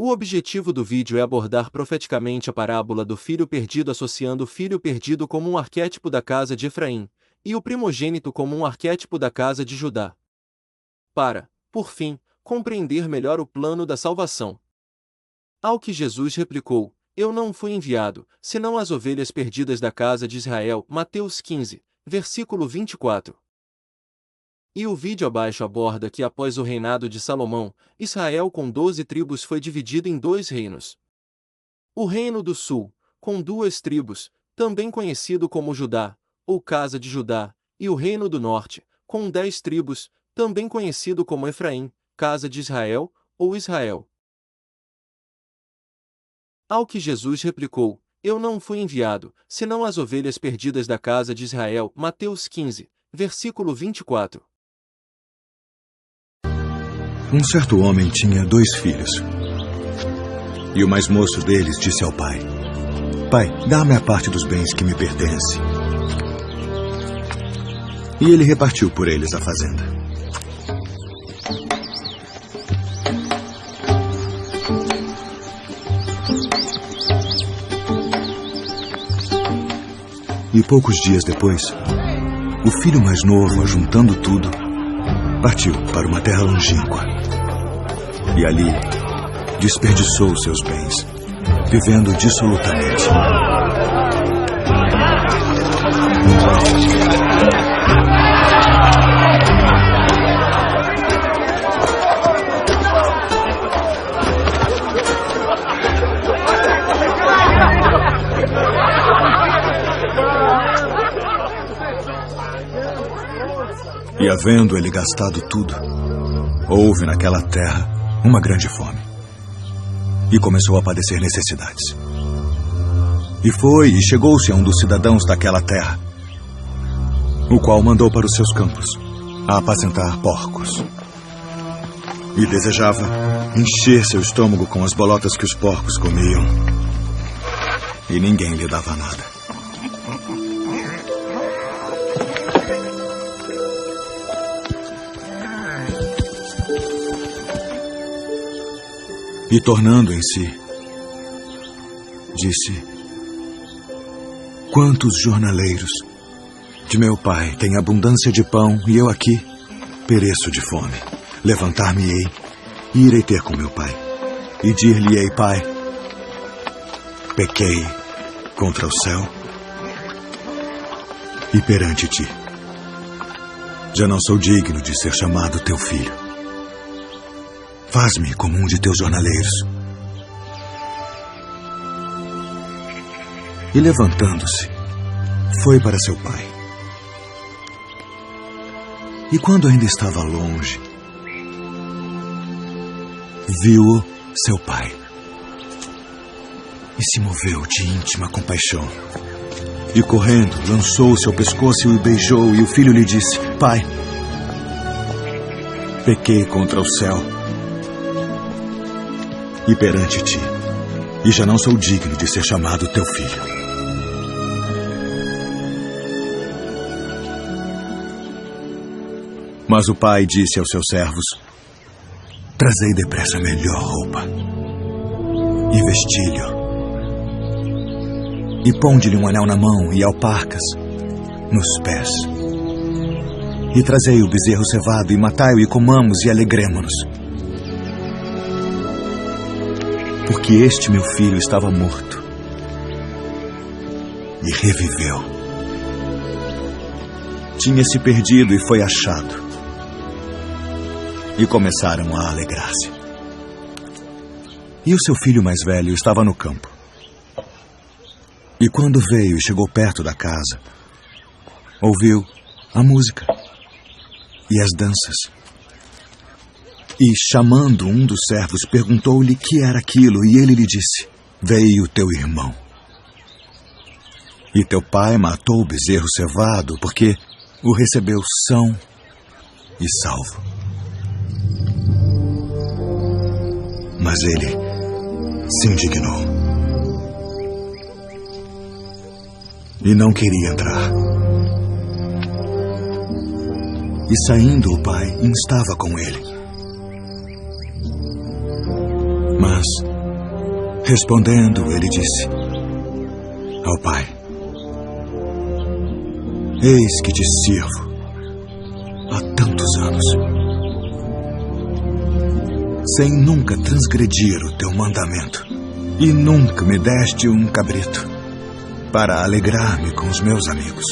O objetivo do vídeo é abordar profeticamente a parábola do filho perdido, associando o filho perdido como um arquétipo da casa de Efraim, e o primogênito como um arquétipo da casa de Judá. Para, por fim, compreender melhor o plano da salvação. Ao que Jesus replicou: Eu não fui enviado, senão as ovelhas perdidas da casa de Israel. Mateus 15, versículo 24. E o vídeo abaixo aborda que após o reinado de Salomão, Israel com 12 tribos foi dividido em 2 reinos. O reino do sul, com 2 tribos, também conhecido como Judá, ou casa de Judá, e o reino do norte, com 10 tribos, também conhecido como Efraim, casa de Israel, ou Israel. Ao que Jesus replicou: Eu não fui enviado, senão as ovelhas perdidas da casa de Israel. Mateus 15, versículo 24. Um certo homem tinha 2 filhos. E o mais moço deles disse ao pai: Pai, dá-me a parte dos bens que me pertence. E ele repartiu por eles a fazenda. E poucos dias depois, o filho mais novo, ajuntando tudo, partiu para uma terra longínqua. E ali desperdiçou seus bens, vivendo dissolutamente. E havendo ele gastado tudo, houve naquela terra uma grande fome. E começou a padecer necessidades. E foi e chegou-se a um dos cidadãos daquela terra, o qual mandou para os seus campos a apacentar porcos. E desejava encher seu estômago com as bolotas que os porcos comiam. E ninguém lhe dava nada. E tornando em si, disse: Quantos jornaleiros de meu pai têm abundância de pão e eu aqui pereço de fome. Levantar-me-ei e irei ter com meu pai e dir-lhe-ei: Pai, pequei contra o céu e perante ti. Já não sou digno de ser chamado teu filho. Faz-me como um de teus jornaleiros. E levantando-se, foi para seu pai. E quando ainda estava longe, viu-o seu pai. E se moveu de íntima compaixão. E correndo, lançou-se ao pescoço e o beijou. E o filho lhe disse: Pai, pequei contra o céu e perante ti, e já não sou digno de ser chamado teu filho. Mas o pai disse aos seus servos: Trazei depressa a melhor roupa, e vestilho, e ponde-lhe um anel na mão e alparcas nos pés. E trazei o bezerro cevado, e matai-o, e comamos, e alegremo-nos. Porque este meu filho estava morto e reviveu. Tinha-se perdido e foi achado. E começaram a alegrar-se. E o seu filho mais velho estava no campo. E quando veio e chegou perto da casa, ouviu a música e as danças. E, chamando um dos servos, perguntou-lhe que era aquilo, e ele lhe disse: Veio teu irmão. E teu pai matou o bezerro cevado, porque o recebeu são e salvo. Mas ele se indignou e não queria entrar. E saindo o pai, instava com ele. Mas Respondendo, ele disse ao pai: Eis que te sirvo há tantos anos, sem nunca transgredir o teu mandamento, e nunca me deste um cabrito para alegrar-me com os meus amigos.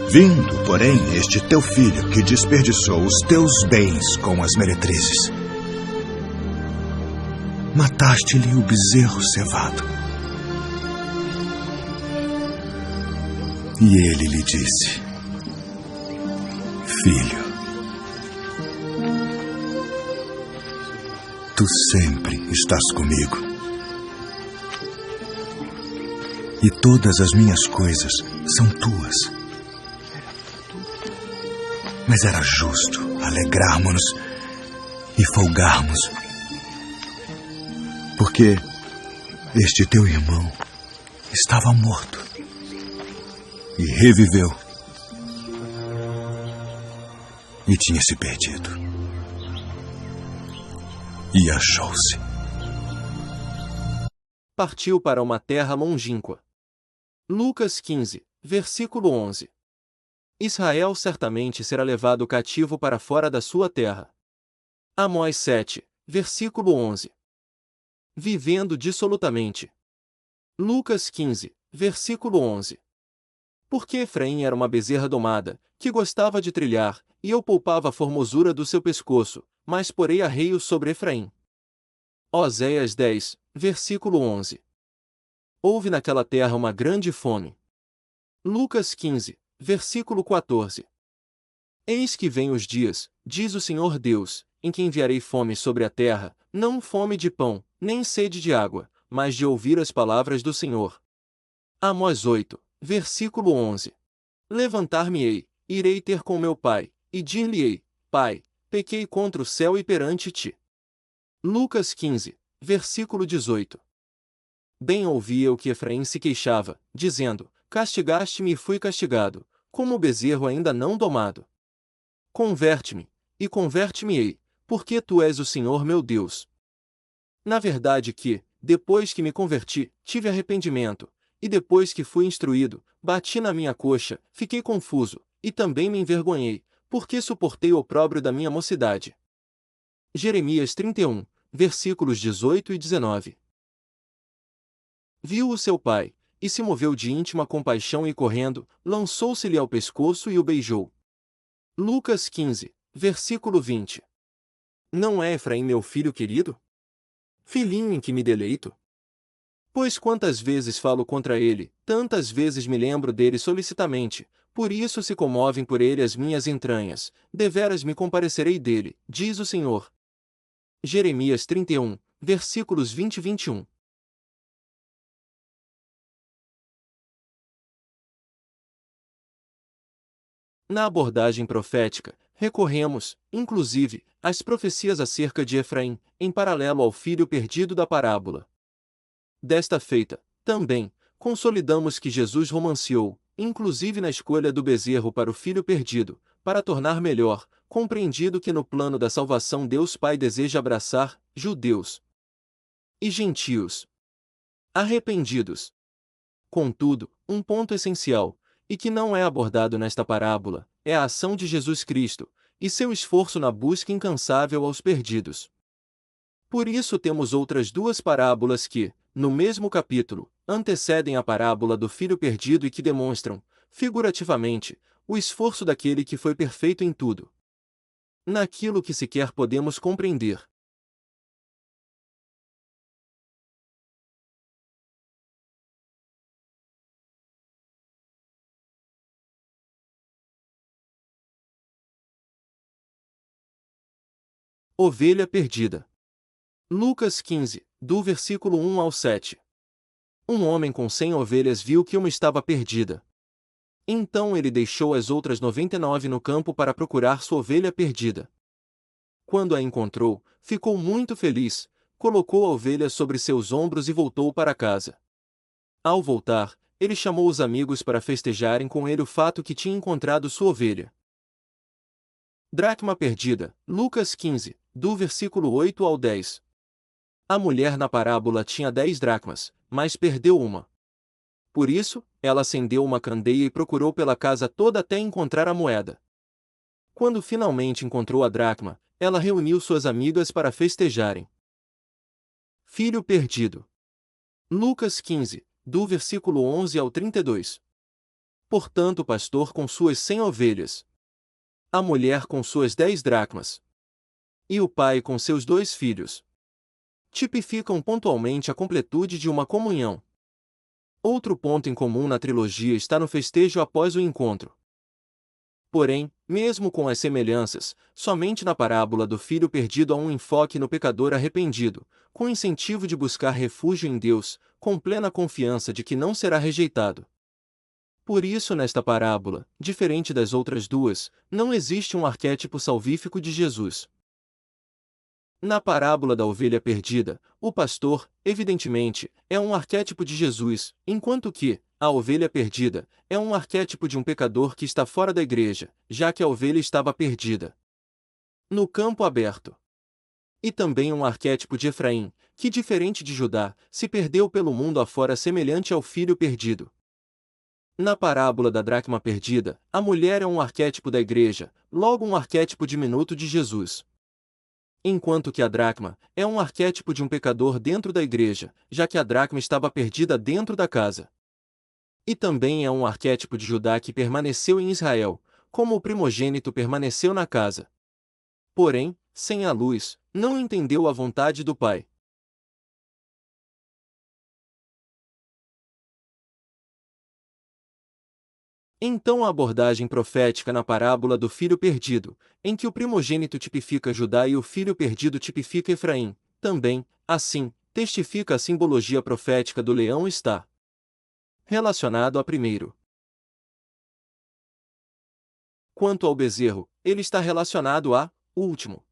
Vindo, porém, este teu filho que desperdiçou os teus bens com as meretrizes, mataste-lhe o bezerro cevado. E ele lhe disse: Filho, tu sempre estás comigo, e todas as minhas coisas são tuas. Mas era justo alegrarmos-nos e folgarmos, porque este teu irmão estava morto e reviveu, e tinha se perdido e achou-se. Partiu para uma terra longínqua. Lucas 15, versículo 11. Israel certamente será levado cativo para fora da sua terra. Amós 7, versículo 11. Vivendo dissolutamente. Lucas 15, versículo 11. Porque Efraim era uma bezerra domada, que gostava de trilhar, e eu poupava a formosura do seu pescoço, mas porei arreios sobre Efraim. Oséias 10, versículo 11. Houve naquela terra uma grande fome. Lucas 15, versículo 14. Eis que vêm os dias, diz o Senhor Deus, em que enviarei fome sobre a terra, não fome de pão, nem sede de água, mas de ouvir as palavras do Senhor. Amós 8, versículo 11. Levantar-me-ei, irei ter com meu pai, e dir-lhe-ei: Pai, pequei contra o céu e perante ti. Lucas 15, versículo 18. Bem ouvia o que Efraim se queixava, dizendo: Castigaste-me e fui castigado, como o bezerro ainda não domado. Converte-me, e converte-me-ei, porque tu és o Senhor meu Deus. Na verdade que, depois que me converti, tive arrependimento, e depois que fui instruído, bati na minha coxa, fiquei confuso, e também me envergonhei, porque suportei o opróbrio da minha mocidade. Jeremias 31, versículos 18 e 19. Viu o seu pai, e se moveu de íntima compaixão e correndo, lançou-se-lhe ao pescoço e o beijou. Lucas 15, versículo 20. Não é Efraim meu filho querido? Filhinho em que me deleito? Pois quantas vezes falo contra ele, tantas vezes me lembro dele solicitamente, por isso se comovem por ele as minhas entranhas, deveras me comparecerei dele, diz o Senhor. Jeremias 31, versículos 20 e 21. Na abordagem profética, recorremos, inclusive, às profecias acerca de Efraim, em paralelo ao filho perdido da parábola. Desta feita, também, consolidamos que Jesus romanceou, inclusive na escolha do bezerro para o filho perdido, para tornar melhor, compreendido que no plano da salvação Deus Pai deseja abraçar judeus e gentios arrependidos. Contudo, um ponto essencial, e que não é abordado nesta parábola, é a ação de Jesus Cristo, e seu esforço na busca incansável aos perdidos. Por isso temos outras duas parábolas que, no mesmo capítulo, antecedem a parábola do filho perdido e que demonstram, figurativamente, o esforço daquele que foi perfeito em tudo. Naquilo que sequer podemos compreender. Ovelha perdida. Lucas 15, do versículo 1 ao 7. Um homem com 100 ovelhas viu que uma estava perdida. Então ele deixou as outras 99 no campo para procurar sua ovelha perdida. Quando a encontrou, ficou muito feliz, colocou a ovelha sobre seus ombros e voltou para casa. Ao voltar, ele chamou os amigos para festejarem com ele o fato que tinha encontrado sua ovelha. Dracma perdida, Lucas 15, do versículo 8 ao 10. A mulher na parábola tinha 10 dracmas, mas perdeu uma. Por isso, ela acendeu uma candeia e procurou pela casa toda até encontrar a moeda. Quando finalmente encontrou a dracma, ela reuniu suas amigas para festejarem. Filho perdido. Lucas 15, do versículo 11 ao 32. Portanto, o pastor com suas 100 ovelhas, a mulher com suas 10 dracmas, e o pai com seus 2 filhos, tipificam pontualmente a completude de uma comunhão. Outro ponto em comum na trilogia está no festejo após o encontro. Porém, mesmo com as semelhanças, somente na parábola do filho perdido há um enfoque no pecador arrependido, com o incentivo de buscar refúgio em Deus, com plena confiança de que não será rejeitado. Por isso, nesta parábola, diferente das outras duas, não existe um arquétipo salvífico de Jesus. Na parábola da ovelha perdida, o pastor, evidentemente, é um arquétipo de Jesus, enquanto que a ovelha perdida é um arquétipo de um pecador que está fora da igreja, já que a ovelha estava perdida no campo aberto. E também um arquétipo de Efraim, que, diferente de Judá, se perdeu pelo mundo afora, semelhante ao filho perdido. Na parábola da dracma perdida, a mulher é um arquétipo da igreja, logo um arquétipo diminuto de Jesus. Enquanto que a dracma é um arquétipo de um pecador dentro da igreja, já que a dracma estava perdida dentro da casa. E também é um arquétipo de Judá que permaneceu em Israel, como o primogênito permaneceu na casa. Porém, sem a luz, não entendeu a vontade do Pai. Então a abordagem profética na parábola do filho perdido, em que o primogênito tipifica Judá e o filho perdido tipifica Efraim, também, assim, testifica a simbologia profética do leão está relacionado a primeiro. Quanto ao bezerro, ele está relacionado a último.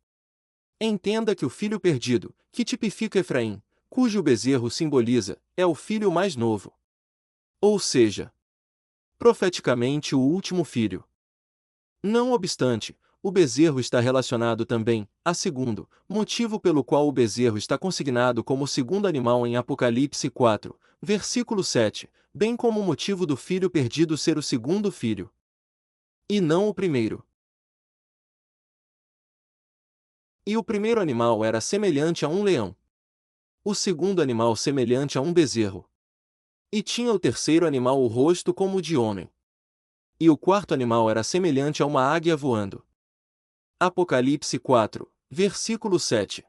Entenda que o filho perdido, que tipifica Efraim, cujo bezerro simboliza, é o filho mais novo. Ou seja, profeticamente o último filho. Não obstante, o bezerro está relacionado também a segundo, motivo pelo qual o bezerro está consignado como o segundo animal em Apocalipse 4, versículo 7, bem como o motivo do filho perdido ser o segundo filho, e não o primeiro. E o primeiro animal era semelhante a um leão. O segundo animal semelhante a um bezerro. E tinha o terceiro animal o rosto como o de homem. E o quarto animal era semelhante a uma águia voando. Apocalipse 4, versículo 7.